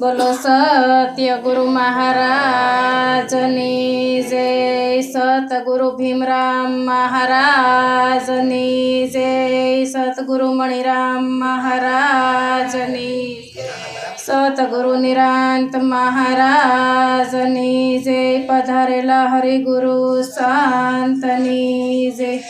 बोलो सत्य गुरु महाराजनी जय। सतगुरु भीमराम महाराजनी जय। सतगुरु मणिराम महाराजनी, सतगुरु निरांत महाराजनी जय। पधारेला हरिगुरु संतनी जय।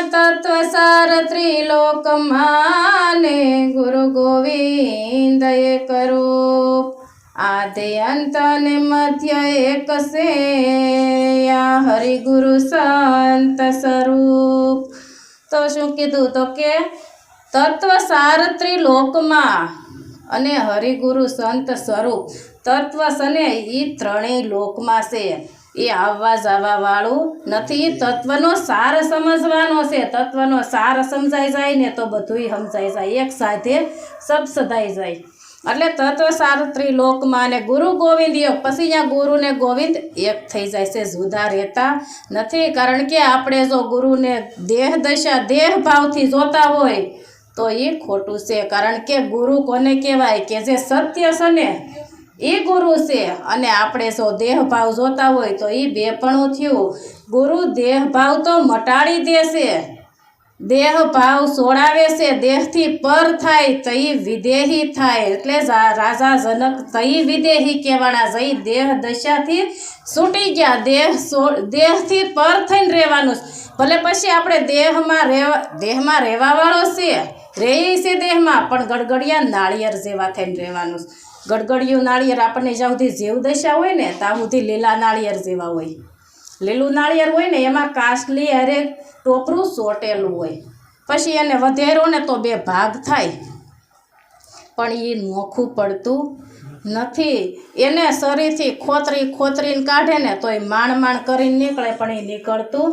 तत्वसार त्रिलोक माने गुरु गोविंद एक रूप, आदि अंत ने मध्य एक से या हरि गुरु संत स्वरूप। तो शू कीधुं तो के तत्वसार त्रिलोक में अने हरिगुरु संत स्वरूप तत्व सने ई त्रणेय लोक में से એ આવવા જવા વાળું નથી। તત્વનો સાર સમજવાનો છે। તત્વનો સાર સમજાઈ જાય ને તો બધુંય સમજાઈ જાય, એક સાથે સબ સદાઈ જાય। એટલે તત્વ સાર ત્રિલોકમાં અને ગુરુ ગોવિંદ એક, પછી ત્યાં ગુરુ ને ગોવિંદ એક થઈ જાય છે, જુદા રહેતા નથી। કારણ કે આપણે જો ગુરુને દેહ દશા દેહ ભાવથી જોતા હોય તો એ ખોટું છે। કારણ કે ગુરુ કોને કહેવાય કે જે સત્ય છે ને એ गुरु से, अने आपणे सो देह भाव जोता होय तो ई बेपणुं थयुं। गुरु देह भाव तो मटाड़ी देशे, देह भाव सोड़ावे से, देहथी पर थाय तो ई विदेही थाय। एटले राजा जनक तई विदेही कहेवाना जई देह दशाथी छूटी गया, देहथी पर थईने रहेवानुं। भले पछी आपणे देहमां रहेवावाळो छे, रहेय छे देहमां, पण गड़गड़िया नाळिયેર जेवा थईने रहेवानुं। गड़गड़िયું नाळिયેર આપણને જ્યાં સુધી જીવ દશા હોય ને ત્યાં સુધી લીલા નાળિયેર જેવા હોય। લીલું નાળિયેર હોય ને એમાં કાસલી અરે ટોપરું ચોટેલું હોય, પછી એને વધેરો ને તો બે ભાગ થાય, પણ એ નોખું પડતું નથી। એને શરીરથી ખોતરીને કાઢે ને તો એ માણ કરીને નીકળે, પણ એ નીકળતું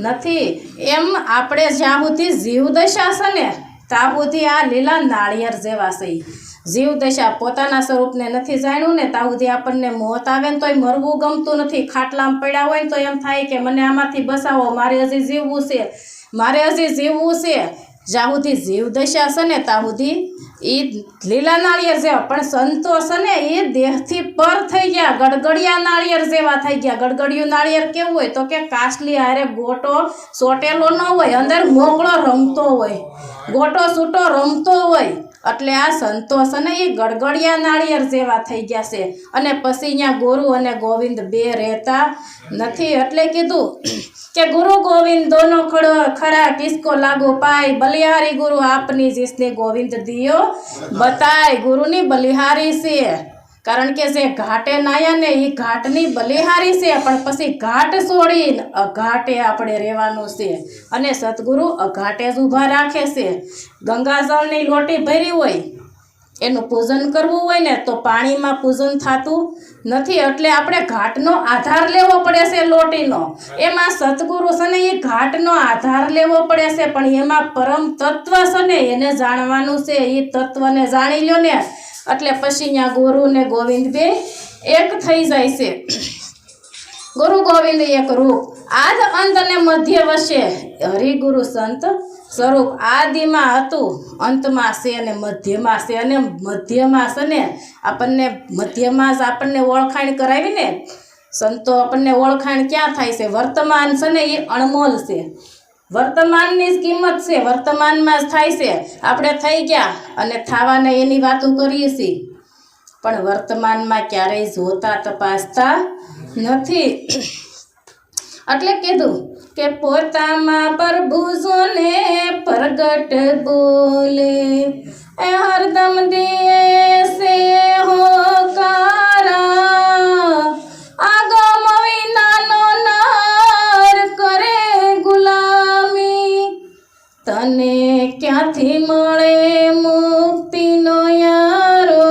નથી। એમ આપણે જ્યાં સુધી જીવ દશા છે ને ત્યાં સુધી આ લીલા નાળિયેર જેવા છે। जीव दशा पोताना स्वरूपने नहीं जाण्યું ने ત્યાં સુધી આપણને મોત આવે ને તોય મરવું ગમતું નથી। ખાટલામાં પડ્યા હોય ને તો એમ થાય કે મને આમાંથી બસાવો, મારે હજી જીવવું છે, મારે હજી જીવવું છે। જ્યાં સુધી જીવ દશા છે ને ત્યાં સુધી એ લીલા નાળિયેર જેવા, પણ સંતો છે ને એ દેહથી પર થઈ ગયા, ગડગડિયા નાળિયેર જેવા થઈ ગયા। ગડગડિયું નાળિયેર કેવું હોય તો કે કાસલી હારે ગોટો ચોટેલો ન હોય, અંદર મોકળો રમતો હોય, ગોટો છૂટો રમતો હોય। એટલે આ સંતો છે ને એ ગડગડિયા નાળિયેર જેવા થઈ ગયા છે। અને પછી અહીંયા ગુરુ અને ગોવિંદ બે રહેતા નથી। એટલે કીધું કે गुरु गोविंद दोनों खड़ा किसको लागू पाए, बलिहारी गुरु आपनी जिसने गोविंद दियो बताए। गुरुनी बलिहारी से, कारण के जे घाटे नाया ने ई घाटनी बलिहारी से, पण पछी घाट छोड़ी अघाटे आपणे रहेवानुं छे। अने सतगुरु अघाटे ज ऊभा राखे छे। गंगाजळनी लोटी भरी होय एનું પૂજન કરવું હોય ને તો પાણીમાં પૂજન થતું નથી, એટલે આપણે ઘાટનો આધાર લેવો પડે છે લોટીનો। એમાં સતગુરુ છે ને એ ઘાટનો આધાર લેવો પડે છે, પણ એમાં પરમ તત્વ છે ને એને જાણવાનું છે। એ તત્વને જાણી લ્યો ને એટલે પછી અહીંયા ગુરુ ને ગોવિંદ બે એક થઈ જાય છે। गुरु गोविंद एक रूप, आद अंत ने मध्य वसे हरिगुरु संत स्वरूप। आदि में हतुं, अंत में से अने मध्य में से, अने मध्य में से ने आपने मध्य में ज आपने ओळखाण करावी ने संतो आपने ओळखाण क्या थाय छे, वर्तमान से ने ये अणमोल छे, वर्तमान नी किंमत छे, वर्तमान में थाय छे। आपणे थई गया अने थावाने एनी वातो करीए छीए, पण वर्तमान में क्यारेय जोता तपासता નથી। એટલે કીધું કે પોતામાં પ્રભુ જોને પ્રગટ બોલે, એ હરદમ દિએ સે હોકારા, આગમ વિનાનો નાર કરે ગુલામી, તને ક્યાંથી મળે મુક્તિનો યારો,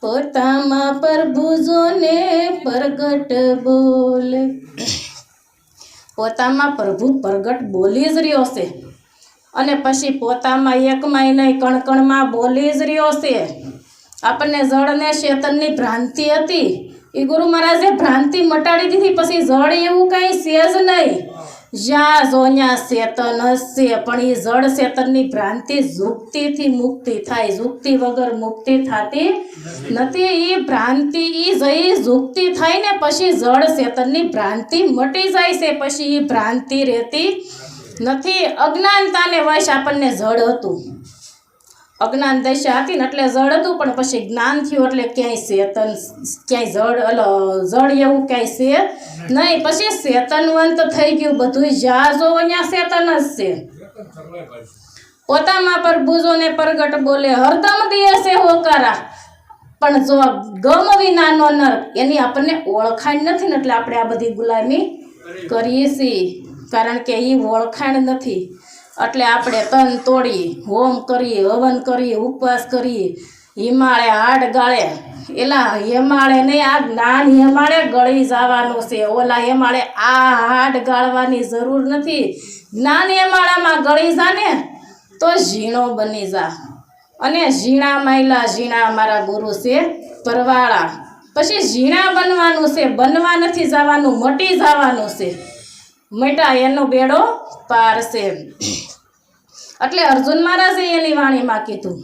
પોતામાં પ્રભુ જોને प्रगट बोले। पोतामा प्रभु प्रगट बोली ज रह्यो छे, अने पछी पोतामा एकमांय नहीं कणकणमां बोली ज रह्यो छे। आपणे जळने चेतननी भ्रांति हती, ए गुरु महाराजे भ्रांति मटाड़ी दीधी, पछी जळ एवुं कांई छे ज नहीं। જ્યાં જો ત્યાં ચેતન હશે, પણ એ જળ ચેતનની ભ્રાંતિ ઝુકતીથી મુક્તિ થાય, ઝુકતી વગર મુક્તિ થતી નથી. એ ભ્રાંતિ એ જઈ ઝુકતી થાય ને પછી જળ ચેતનની ભ્રાંતિ મટી જાય છે, પછી એ ભ્રાંતિ રહેતી નથી. અજ્ઞાનતાને વશ આપણને જળ હતું, અજ્ઞાન દશા હતી ને એટલે જળ હતું, પણ પછી જ્ઞાન થયું એટલે ક્યાંય ચેતન, ક્યાંય જળ એવું ક્યાંય છે નહીં. પછી ચેતનવંત થઈ ગયું બધું. જ્યાં જો અહીંયા ચેતન જ છે. પોતામાં પર બુજોને પ્રગટ બોલે, હરદમ દિયે છે હોકારા. પણ જો ગમ વિનાનો નર, એની આપણને ઓળખાણ નથી ને એટલે આપણે આ બધી ગુલામી કરીએ છીએ, કારણ કે એ ઓળખાણ નથી. એટલે આપણે તન તોડીએ, હોમ કરીએ, હવન કરીએ, ઉપવાસ કરીએ, હિમાળે હાડ ગાળે. એલા હિમાળે નહીં, આ જ્ઞાન હિમાળે ગળી જવાનું છે. ઓલા હિમાળે આ હાડ ગાળવાની જરૂર નથી. જ્ઞાન હિમાળામાં ગળી જા ને તો ઝીણો બની જા. અને ઝીણા માયલા ઝીણા મારા ગુરુ છે પરવાળા. પછી ઝીણા બનવાનું છે, બનવા નથી જવાનું, મટી જવાનું છે. મટા એનો બેડો પાર છે. એટલે અર્જુન મહારાજે એની વાણીમાં કીધું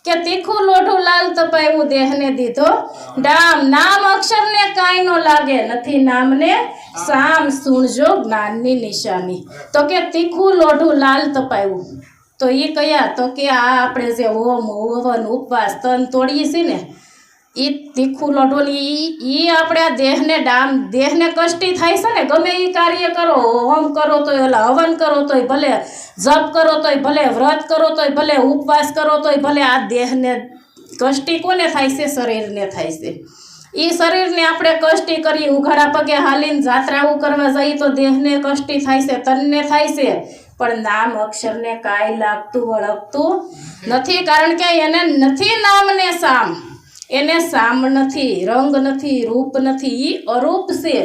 કે તીખું લોઢું લાલ તપાયું દેહને દીધો ડામ. નામ અક્ષરને કાંઈ ન લાગે, નથી નામને સામ, સુણજો જ્ઞાનની નિશાની. તો કે તીખું લોઢું લાલ તપાયું, તો એ કયા? તો કે આ આપણે જે હોમ હવન ઉપવાસ તન તોડીએ છીએ ને, એ તીખું લોઢું એ આપણે આ દેહને કષ્ટી થાય છે ને. ગમે એ કાર્ય કરો, હોમ કરો તોય, ઓલા હવન કરો તોય ભલે, જપ કરો તોય ભલે, વ્રત કરો તોય ભલે, ઉપવાસ કરો તોય ભલે, આ દેહને કષ્ટી કોને થાય છે? શરીરને થાય છે. એ શરીરને આપણે કષ્ટી કરીએ, ઉઘાડા પગે હાલીને જાત્રાઓ કરવા જઈએ તો દેહને કષ્ટી થાય છે, તનને થાય છે. પણ નામ અક્ષરને કાંઈ લાગતું વળગતું નથી, કારણ કે એને નથી નામને સામ. એને સામ નથી, રંગ નથી, રૂપ નથી, એ અરૂપ છે.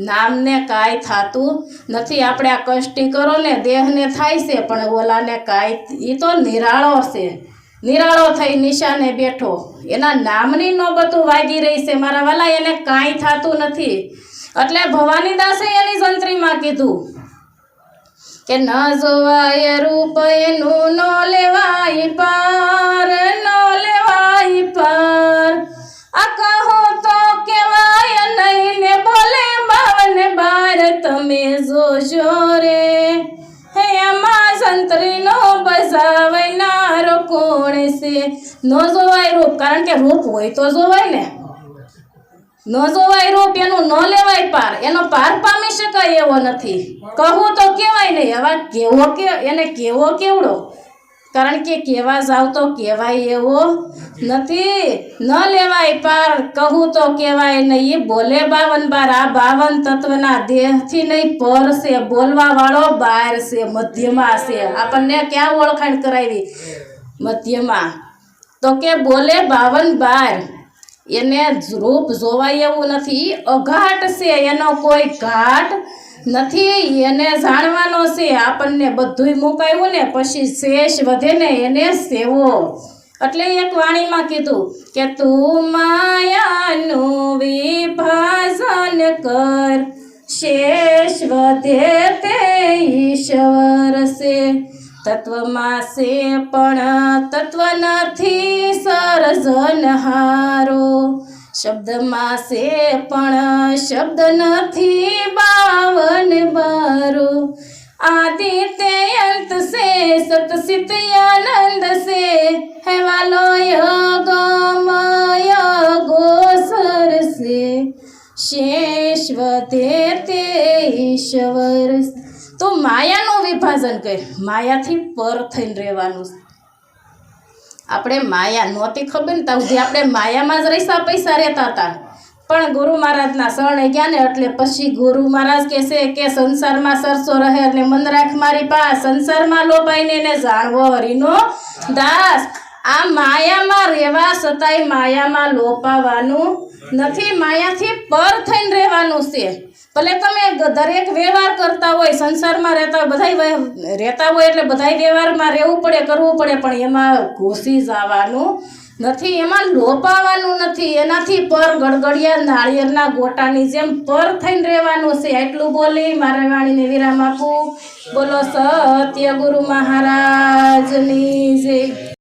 નામને કાંઈ થતું નથી. આપણે આ કષ્ટી કરો ને દેહને થાય છે, પણ ઓલાને કાંઈ, એ તો નિરાળો છે. નિરાળો થઈ નિશાને બેઠો, એના નામની નોબતું વાગી રહી છે મારા વાલા, એને કાંઈ થતું નથી. એટલે ભવાનીદાસે એની જંત્રીમાં કીધું કે ન જોવાય રૂપ એનું, ન લેવાય પાર, ન લેવાય પાર. આ કહો તો કેવાય નહીં ને, ભલે 52 તમે જોજો રે. હે આમાં સંતરીનો બજાવનારો કોણ છે? ન જોવાય રૂપ, કારણ કે રૂપ હોય તો જોવાય ને. ન જોવાય રૂપ એનું, ન લેવાય પાર, એનો પાર પામી શકાય એવો નથી. કહું તો કહેવાય નહીં. હવે કેવો એને કેવો કેવડો, કારણ કે કહેવા જાવ તો કહેવાય એવો નથી. ન લેવાય પાર, કહું તો કહેવાય નહીં. બોલે 52 બાર. આ 52 તત્વના દેહથી નહીં પર છે, બોલવા વાળો બહાર છે, મધ્યમાં છે. આપણને ક્યાં ઓળખાણ કરાવી? મધ્યમાં. તો કે બોલે 52 બાર, એને રૂપ જોવાય એવું નથી. અઘાટ છે, એનો કોઈ ઘાટ નથી. એને જાણવાનો છે. આપણને બધુંય મુકાયું ને પછી શેષ વધે ને એને સેવો. એટલે એક વાણીમાં કીધું કે તું માયાનું વિભાજન કર, શેષ વધે તે ઈશ્વર છે. તત્વમાં છે પણ તત્વ નથી સર્જનહારો, શબ્દમાં છે પણ શબ્દ નથી 52 બારો. આદિ તે અંત છે, સતસિત આનંદ છે. હે વાલો યગમય ગોસર છે, શેષ વધે તે ઈશ્વર. તો માયાનું વિભાજન કર, માયાથી પર થઈને રહેવાનું. આપણે માયા નહોતી ખબર ને ત્યાં સુધી આપણે માયામાં જ રહીશા, પૈસા રહેતા હતા. પણ ગુરુ મહારાજના શરણે ગયા ને એટલે પછી ગુરુ મહારાજ કહેશે કે સંસારમાં સરસો રહે એટલે મન રાખ મારી પાસ, સંસારમાં લોભાઈને એને જાણવો હરિનો દાસ. આ માયામાં રહેવા છતાંય માયામાં લોપાવાનું નથી. માયાથી પર થઈને રહેવાનું છે. ભલે તમે દરેક વ્યવહાર કરતા હોય, સંસારમાં રહેતા હોય, બધા રહેતા હોય એટલે બધા વ્યવહારમાં રહેવું પડે, કરવું પડે, પણ એમાં ઘૂસી જવાનું નથી, એમાં લોપાવાનું નથી, એનાથી પર ગડગડિયા નાળિયેરના ગોટાની જેમ પર થઈને રહેવાનું છે. એટલું બોલી મારા વાણીને વિરામ આપું. બોલો સત્ય ગુરુ મહારાજની જય.